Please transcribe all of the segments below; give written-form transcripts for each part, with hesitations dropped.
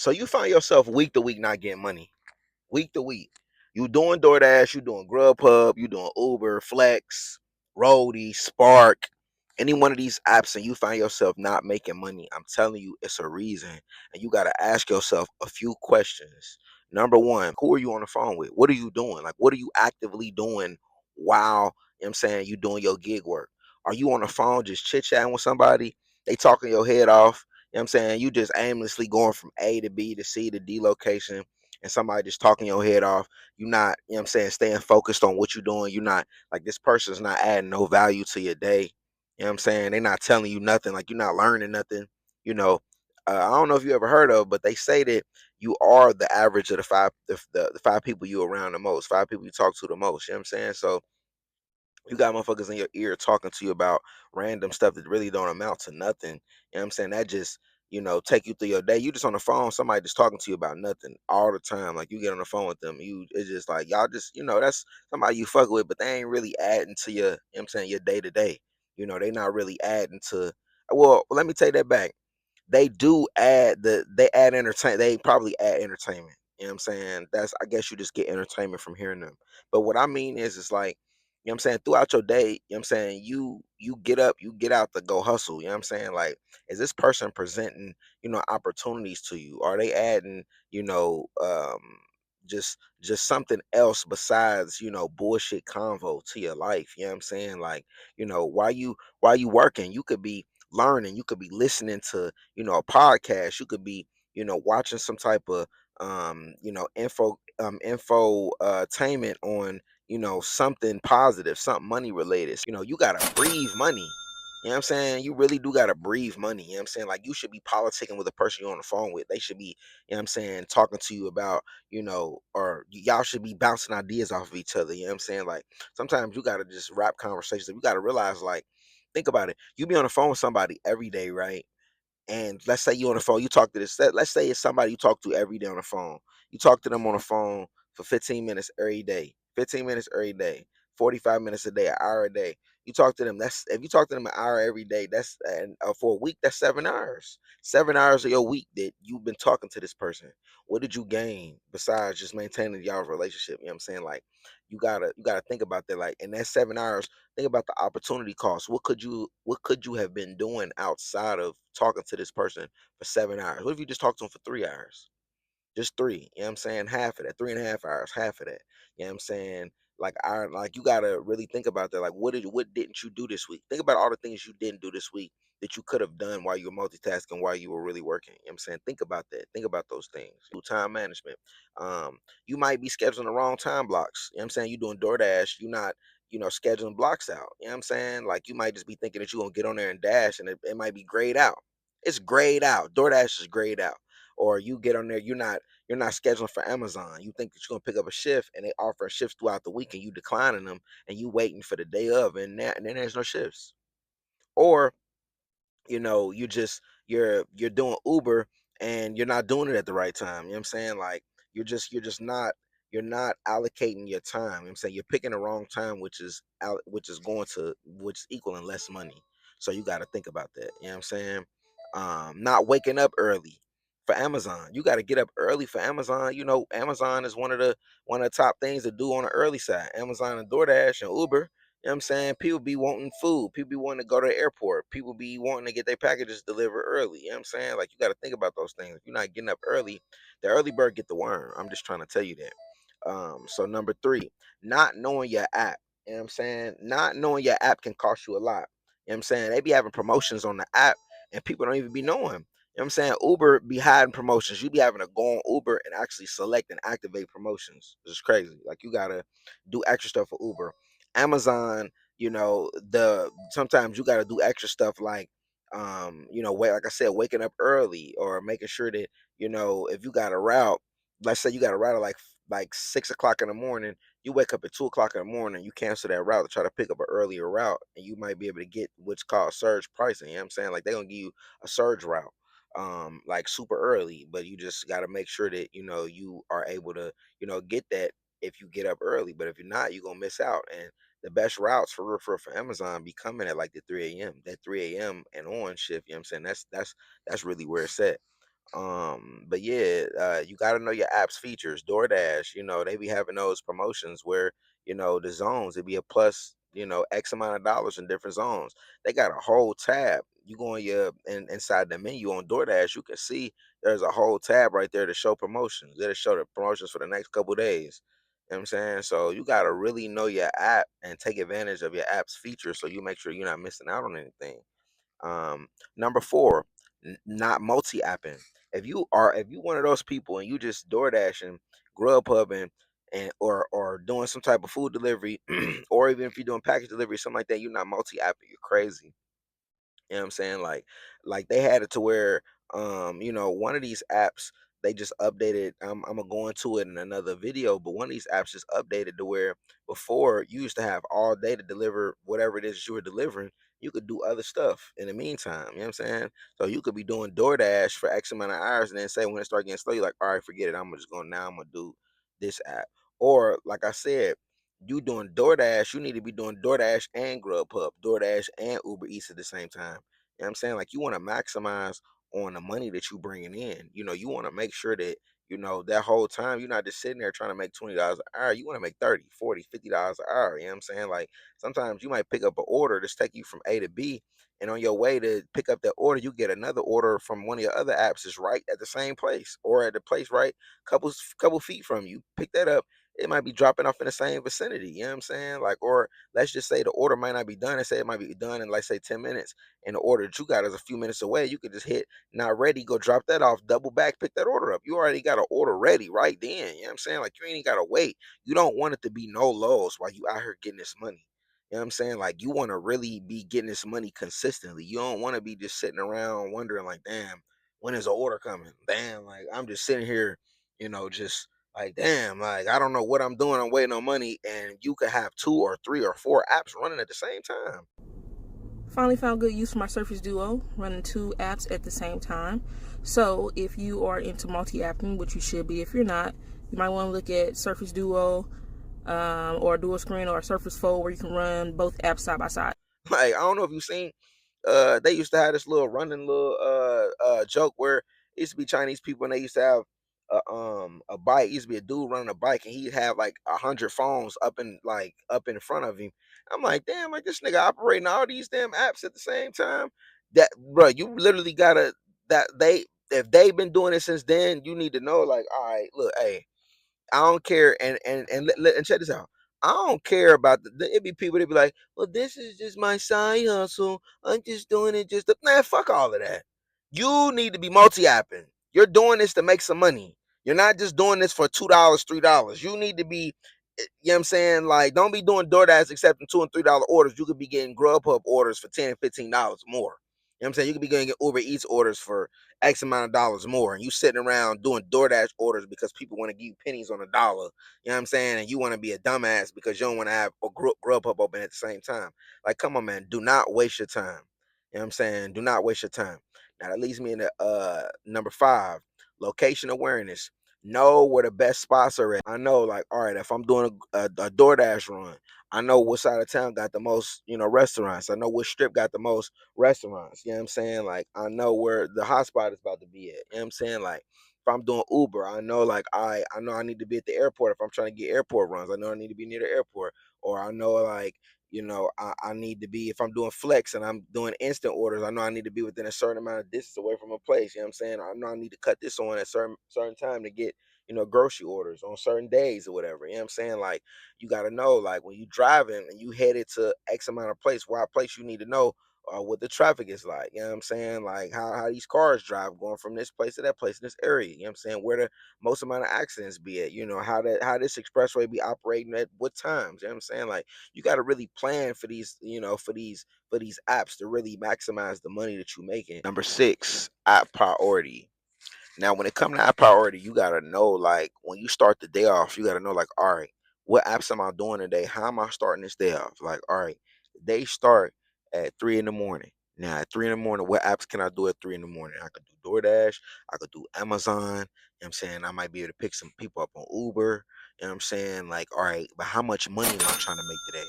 So you find yourself week to week not getting money. Week to week. You doing DoorDash, you doing Grubhub, you doing Uber, Flex, Roadie, Spark, any one of these apps, and you find yourself not making money. I'm telling you, it's a reason. And you got to ask yourself a few questions. Number one, who are you on the phone with? What are you doing? Like, what are you actively doing while, you know what I'm saying, you doing your gig work? Are you on the phone just chit chatting with somebody? They talking your head off. You know what I'm saying? You just aimlessly going from A to B to C to D location, and somebody just talking your head off. You're not, you know what I'm saying, staying focused on what you're doing. You're not, like, this person's not adding no value to your day. You know what I'm saying? They're not telling you nothing. Like, you're not learning nothing. You know, I don't know if you ever heard of, but they say that you are the average of the five people you around the most, five people you talk to the most. You know what I'm saying? So you got motherfuckers in your ear talking to you about random stuff that really don't amount to nothing. You know what I'm saying? That just, take you through your day. You just on the phone, somebody just talking to you about nothing all the time. Like, you get on the phone with them, it's just like y'all just, that's somebody you fuck with, but they ain't really adding to your, you know what I'm saying, your day to day. They not really adding to, well, let me take that back. They add entertain they probably add entertainment. You know what I'm saying? That's, I guess, you just get entertainment from hearing them. But what I mean is, it's like, you know what I'm saying, throughout your day, you know what I'm saying, you get up, you get out to go hustle. You know what I'm saying? Like, is this person presenting, opportunities to you? Are they adding, just something else besides, bullshit convo to your life? You know what I'm saying? Like, while you working, you could be learning, you could be listening to, a podcast, you could be, watching some type of info tainment on, something positive, something money related. You gotta breathe money. You know what I'm saying? You really do gotta breathe money. You know what I'm saying? Like, you should be politicking with the person you're on the phone with. They should be, you know what I'm saying, talking to you about, or y'all should be bouncing ideas off of each other. You know what I'm saying? Like, sometimes you gotta just wrap conversations. You gotta realize, like, think about it. You be on the phone with somebody every day, right? And let's say you on the phone, you talk to this. Let's say it's somebody you talk to every day on the phone. You talk to them on the phone for 15 minutes every day, 15 minutes every day, 45 minutes a day, an hour a day. You talk to them. That's, if you talk to them an hour every day. That's, and for a week, that's 7 hours. 7 hours of your week that you've been talking to this person. What did you gain besides just maintaining y'all's relationship? You know what I'm saying? Like, you gotta think about that. Like, in that 7 hours, think about the opportunity cost. What could you have been doing outside of talking to this person for 7 hours? What if you just talked to them for 3 hours? Just three. You know what I'm saying? Half of that, 3.5 hours, half of that. You know what I'm saying? Like, you gotta really think about that. Like, what didn't you do this week? Think about all the things you didn't do this week that you could have done while you were multitasking, while you were really working. You know what I'm saying? Think about that. Think about those things. Do time management. You might be scheduling the wrong time blocks. You know what I'm saying? You doing DoorDash, you not, scheduling blocks out. You know what I'm saying? Like, you might just be thinking that you're gonna get on there and dash, and it might be grayed out. It's grayed out. DoorDash is grayed out. Or you get on there, you're not scheduling for Amazon. You think that you're gonna pick up a shift, and they offer shifts throughout the week, and you declining them, and you waiting for the day of, and then there's no shifts. Or, you're doing Uber, and you're not doing it at the right time. You know what I'm saying? Like, you're just not, you're not allocating your time. You know what I'm saying? You're picking the wrong time, which is equaling less money. So you got to think about that. You know what I'm saying? Not waking up early for Amazon. You got to get up early for Amazon. Amazon is one of the top things to do on the early side. Amazon and DoorDash and Uber. You know what I'm saying? People be wanting food. People be wanting to go to the airport. People be wanting to get their packages delivered early. You know what I'm saying? Like, you got to think about those things. If you're not getting up early, the early bird get the worm. I'm just trying to tell you that. So number three, not knowing your app. You know what I'm saying? Not knowing your app can cost you a lot. You know what I'm saying? They be having promotions on the app, and people don't even be knowing. You know what I'm saying? Uber be hiding promotions. You be having to go on Uber and actually select and activate promotions. This is crazy. Like, you gotta do extra stuff for Uber. Amazon, the sometimes you gotta do extra stuff, like, like I said, waking up early, or making sure that, if you got a route, let's say you got a route at like 6 o'clock in the morning, you wake up at 2 o'clock in the morning, you cancel that route to try to pick up an earlier route, and you might be able to get what's called surge pricing. You know what I'm saying? Like, they're gonna give you a surge route, like, super early, but you just got to make sure that, you are able to, get that if you get up early. But if you're not, you're gonna miss out. And the best routes for real, for Amazon be coming at like the 3 a.m. That 3 a.m. and on shift. You know what I'm saying? That's really where it's at. But yeah, you got to know your app's features. DoorDash, they be having those promotions where, the zones, it'd be a plus, X amount of dollars in different zones. They got a whole tab. You go on inside the menu on DoorDash, you can see there's a whole tab right there to show promotions. It'll show the promotions for the next couple days. You know what I'm saying? So you got to really know your app and take advantage of your app's features so you make sure you're not missing out on anything. Number four, not multi-apping. If you one of those people and you just DoorDash and Grubhub and or doing some type of food delivery, or even if you're doing package delivery, something like that, you're not multi-apping. You're crazy. You know what I'm saying? Like they had it to where one of these apps they just updated. I'm gonna go into it in another video, but one of these apps just updated to where before you used to have all day to deliver whatever it is you were delivering. You could do other stuff in the meantime. You know what I'm saying? So you could be doing DoorDash for X amount of hours and then say when it start getting slow, you're like, all right, forget it. I'm gonna do this app. Or like I said, you doing DoorDash, you need to be doing DoorDash and Grubhub, DoorDash and Uber Eats at the same time. You know what I'm saying? Like you want to maximize on the money that you bringing in. You want to make sure that, that whole time you're not just sitting there trying to make $20 an hour. You want to make 30, 40, $50 an hour. You know what I'm saying? Like sometimes you might pick up an order that's take you from A to B. And on your way to pick up that order, you get another order from one of your other apps is right at the same place or at the place right couple feet from you. Pick that up, it might be dropping off in the same vicinity. You know what I'm saying? Like, or let's just say the order might not be done. And say it might be done in like say 10 minutes. And the order that you got is a few minutes away. You could just hit not ready, go drop that off, double back, pick that order up. You already got an order ready right then. You know what I'm saying? Like you ain't gotta wait. You don't want it to be no lows while you out here getting this money. You know what I'm saying? Like you want to really be getting this money consistently. You don't want to be just sitting around wondering like, damn, when is the order coming? Damn, like I'm just sitting here, just like, damn, like I don't know what I'm doing. I'm waiting on money, and you could have two or three or four apps running at the same time. Finally found good use for my Surface Duo, running two apps at the same time. So if you are into multi-apping, which you should be, if you're not, you might want to look at Surface Duo, or a dual screen, or a Surface Fold, where you can run both apps side by side. Like I don't know if you've seen, they used to have this little running little joke where it used to be Chinese people and they used to have a bike. It used to be a dude running a bike and he'd have like 100 phones up in front of him. I'm like, damn, like this nigga operating all these damn apps at the same time. That bro, you literally gotta that they if they've been doing it since then, you need to know like, all right, look, hey, I don't care, and check this out. I don't care about it. Be people that be like, "Well, this is just my side hustle. I'm just doing it just to man. Fuck all of that. You need to be multi-apping. You're doing this to make some money. You're not just doing this for $2, $3. You need to be, you know what I'm saying? Like, don't be doing DoorDash accepting $2 and $3 orders. You could be getting Grubhub orders for $10 and $15 more. You know what I'm saying? You could be going to get Uber Eats orders for X amount of dollars more, and you sitting around doing DoorDash orders because people want to give you pennies on a dollar. You know what I'm saying? And you want to be a dumbass because you don't want to have a Grubhub open at the same time. Like, come on, man. Do not waste your time. You know what I'm saying? Do not waste your time. Now that leads me into number 5, location awareness. Know where the best spots are at. I know, like, all right, if I'm doing a DoorDash run, I know what side of town got the most, restaurants. I know which strip got the most restaurants. You know what I'm saying? Like, I know where the hotspot is about to be at. You know what I'm saying? Like, if I'm doing Uber, I know like I know I need to be at the airport if I'm trying to get airport runs. I know I need to be near the airport. Or I know like, I need to be if I'm doing flex and I'm doing instant orders, I know I need to be within a certain amount of distance away from a place. You know what I'm saying? I know I need to cut this on at certain time to get, grocery orders on certain days or whatever. You know what I'm saying? Like you gotta know, like when you driving and you headed to X amount of place, why place you need to know what the traffic is like. You know what I'm saying? Like how these cars drive going from this place to that place in this area. You know what I'm saying? Where the most amount of accidents be at. How this expressway be operating at what times. You know what I'm saying? Like you got to really plan for these, for these apps to really maximize the money that you're making. Number 6, app priority. Now, when it comes to app priority, you gotta know like when you start the day off, you gotta know like, all right, what apps am I doing today? How am I starting this day off? Like, all right, they start at 3 in the morning. Now, at 3 in the morning, what apps can I do at 3 in the morning? I could do DoorDash, I could do Amazon. You know what I'm saying? I might be able to pick some people up on Uber. You know what I'm saying? Like, all right, but how much money am I trying to make today?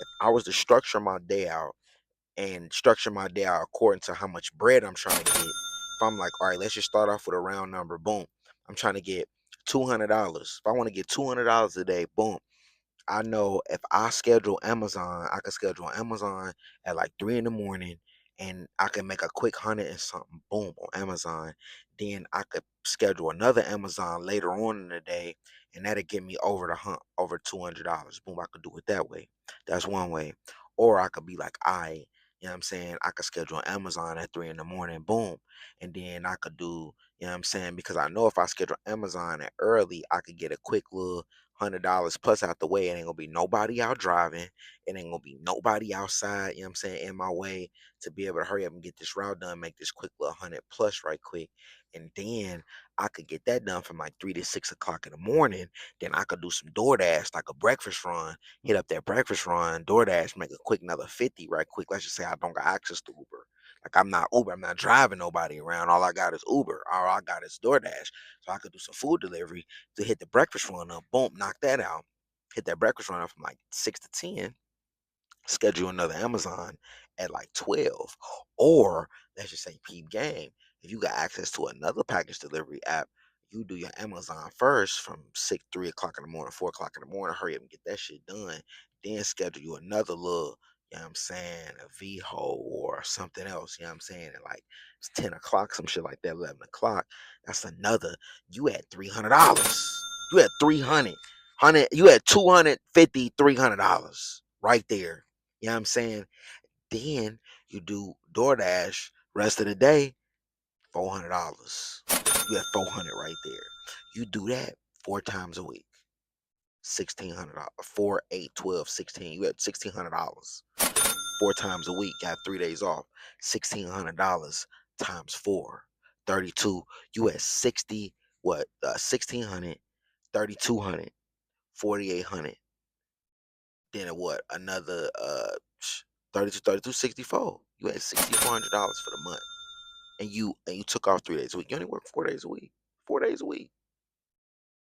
If I was to structure my day out and structure my day out according to how much bread I'm trying to get, if I'm like, all right, let's just start off with a round number. Boom. I'm trying to get $200. If I want to get $200 a day, boom. I know if I schedule Amazon, I can schedule Amazon at like 3 in the morning, and I can make a quick hundred and something, boom, on Amazon. Then I could schedule another Amazon later on in the day, and that'll get me over the hump, over $200. Boom, I could do it that way. That's one way. Or I could be like, you know what I'm saying? I could schedule Amazon at 3 in the morning, boom. And then I could do, you know what I'm saying? Because I know if I schedule Amazon at early, I could get a quick little $100 plus out the way. It ain't gonna be nobody out driving. It ain't gonna be nobody outside, you know what I'm saying, in my way, to be able to hurry up and get this route done, make this quick little 100 plus right quick. And then I could get that done from like 3 to 6 o'clock in the morning. Then I could do some DoorDash, like a breakfast run, hit up that breakfast run, DoorDash, make a quick another 50 right quick. Let's just say I don't got access to Uber. Like I'm not Uber, I'm not driving nobody around. All I got is Uber. All I got is DoorDash. So I could do some food delivery to hit the breakfast run up. Boom, knock that out. Hit that breakfast run up from like 6 to 10. Schedule another Amazon at like 12. Or let's just say peep game. If you got access to another package delivery app, you do your Amazon first from 3 o'clock in the morning, 4 o'clock in the morning. Hurry up and get that shit done. Then schedule you another little, you know what I'm saying, a VHO or something else, you know what I'm saying? And like it's 10 o'clock, some shit like that, 11 o'clock. That's another. You had $300. You had 300, you had 250, $300 right there. You know what I'm saying? Then you do DoorDash rest of the day, $400. You have 400 right there. You do that 4 times a week. $1,600. 4, 8, 12, 16. You had $1,600. 4 times a week. Got 3 days off. $1,600 times 4. 32. You had 60, what? 1,600, 3,200, 4,800. Then what? Another 32, 32, 64. You had $6,400 for the month. And you took off 3 days a week. You only work 4 days a week. 4 days a week.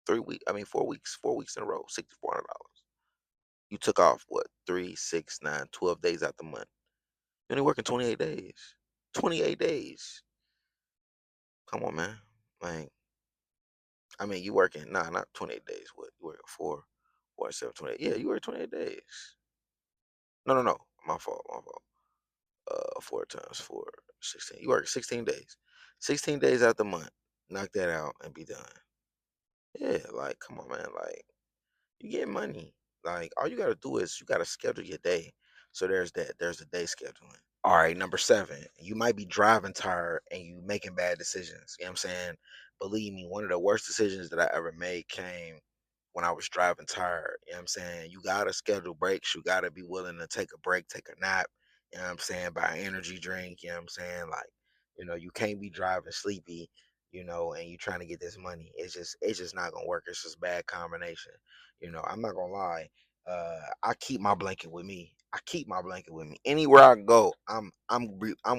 3 weeks. I mean 4 weeks. 4 weeks in a row. $6,400. You took off what? 3, 6, 9, 12 days out the month. You only working 28 days. 28 days. Come on, man. Like, I mean, you working, nah, not 28 days. What? You working 4, 7, 28. Yeah, you work 28 days. No, no, no. My fault. My fault. 4 times 4, 16. You work 16 days. 16 days out the month. Knock that out and be done. Yeah, like, come on, man. Like, you get money. Like, all you gotta do is you gotta schedule your day. So there's that. There's the day scheduling. All right, number 7. You might be driving tired and you making bad decisions. You know what I'm saying? Believe me, one of the worst decisions that I ever made came when I was driving tired. You know what I'm saying? You gotta schedule breaks. You gotta be willing to take a break, take a nap. You know what I'm saying? Buy an energy drink. You know what I'm saying? Like, you can't be driving sleepy, and you trying to get this money. It's just not gonna work. It's just bad combination. I'm not gonna lie. I keep my blanket with me. I keep my blanket with me. Anywhere I go, I'm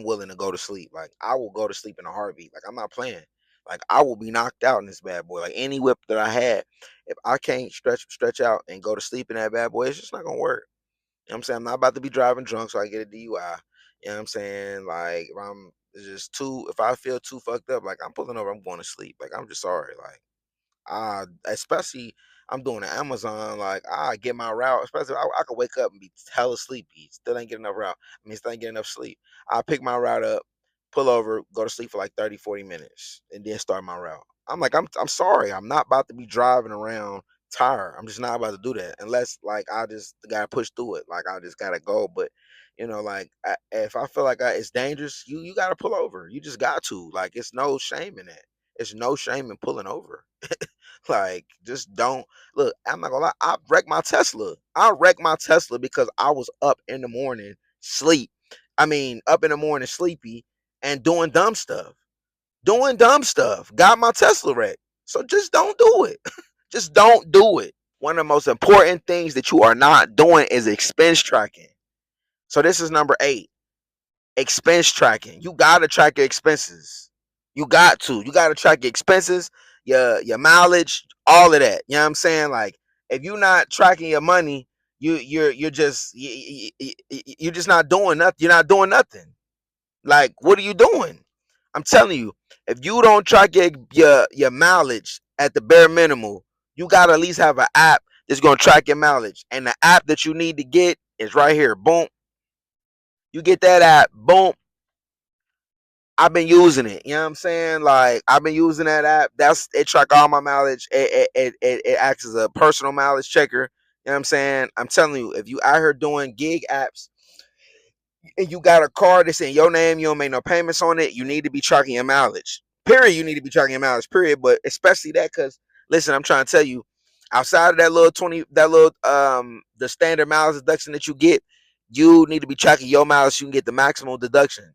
willing to go to sleep. Like I will go to sleep in a heartbeat. Like I'm not playing. Like I will be knocked out in this bad boy. Like any whip that I had, if I can't stretch out and go to sleep in that bad boy, it's just not gonna work. You know what I'm saying? I'm not about to be driving drunk so I get a DUI. You know what I'm saying? Like if I'm just too if I feel too fucked up, like I'm pulling over, I'm going to sleep. Like I'm just sorry. Like especially I'm doing an Amazon, like I get my route, especially I could wake up and be hella sleepy, still ain't getting enough route. I mean, still ain't getting enough sleep. I pick my route up, pull over, go to sleep for like 30, 40 minutes, and then start my route. I'm like, I'm sorry, I'm not about to be driving around tired. I'm just not about to do that unless like I just gotta push through it. Like I just gotta go, but. Like if I feel like it's dangerous, you gotta pull over. You just got to. Like it's no shame in that. It's no shame in pulling over. Like, just don't look. I'm not gonna lie. I wrecked my Tesla. I wrecked my Tesla because I was up in the morning, sleep. I mean, up in the morning, sleepy, and doing dumb stuff. Doing dumb stuff. Got my Tesla wrecked. So just don't do it. Just don't do it. One of the most important things that you are not doing is expense tracking. So this is number 8. Expense tracking. You gotta track your expenses. You got to. You gotta track your expenses, your mileage, all of that. You know what I'm saying? Like if you're not tracking your money, you're just you're just not doing nothing. You're not doing nothing. Like what are you doing? I'm telling you, if you don't track your mileage at the bare minimum, you gotta at least have an app that's gonna track your mileage. And the app that you need to get is right here. Boom. You get that app. Boom. I've been using it. You know what I'm saying? Like I've been using that app. It track all my mileage. It acts as a personal mileage checker. You know what I'm saying? I'm telling you, if you out here doing gig apps and you got a card that's in your name, you don't make no payments on it, you need to be tracking your mileage. Period. You need to be tracking your mileage. Period. But especially that, because listen, I'm trying to tell you, outside of that little 20, that little the standard mileage deduction that you get, you need to be tracking your mileage. So you can get the maximum deduction.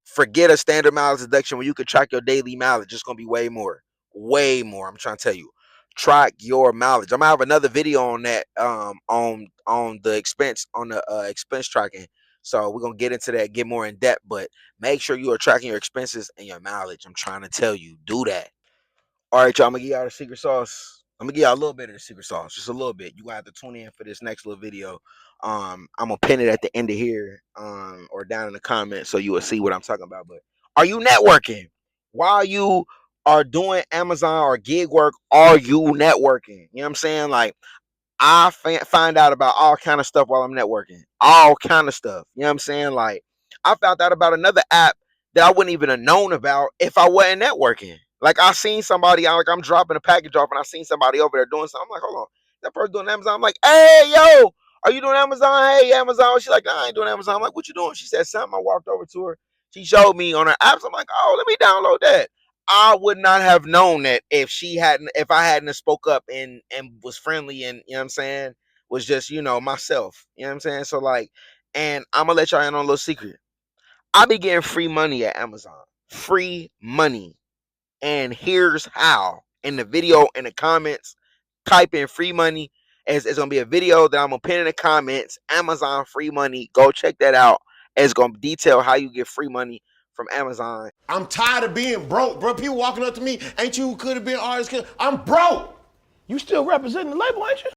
Forget a standard mileage deduction where you can track your daily mileage. It's gonna be way more, way more. I'm trying to tell you, track your mileage. I'm gonna have another video on that, on the expense, on the expense tracking. So we're gonna get into that, get more in depth. But make sure you are tracking your expenses and your mileage. I'm trying to tell you, do that. All right, y'all. I'm gonna give y'all the secret sauce. I'm gonna give y'all a little bit of the secret sauce, just a little bit. You gonna have to tune in for this next little video. I'm gonna pin it at the end of here, or down in the comments, so you will see what I'm talking about. But are you networking while you are doing Amazon or gig work? Are you networking? You know what I'm saying? Like I find out about all kind of stuff while I'm networking. All kind of stuff. You know what I'm saying? Like I found out about another app that I wouldn't even have known about if I wasn't networking. Like I seen somebody, like I'm dropping a package off and I seen somebody over there doing something. I'm like, hold on, that person doing Amazon. I'm like, hey yo, are you doing Amazon? Hey Amazon. She's like, nah, I ain't doing Amazon. I'm like, what you doing? She said something. I walked over to her. She showed me on her apps. I'm like, oh, let me download that. I would not have known that if I hadn't have spoke up and was friendly, and you know what I'm saying, was just, myself. You know what I'm saying? So like, and I'm gonna let y'all in on a little secret. I be getting free money at Amazon. Free money. And here's how. In the video, in the comments, type in free money. It's gonna be a video that I'm gonna pin in the comments. Amazon free money. Go check that out. It's gonna detail how you get free money from Amazon. I'm tired of being broke, bro. People walking up to me, ain't you who could have been artist? I'm broke. You still representing the label, ain't you?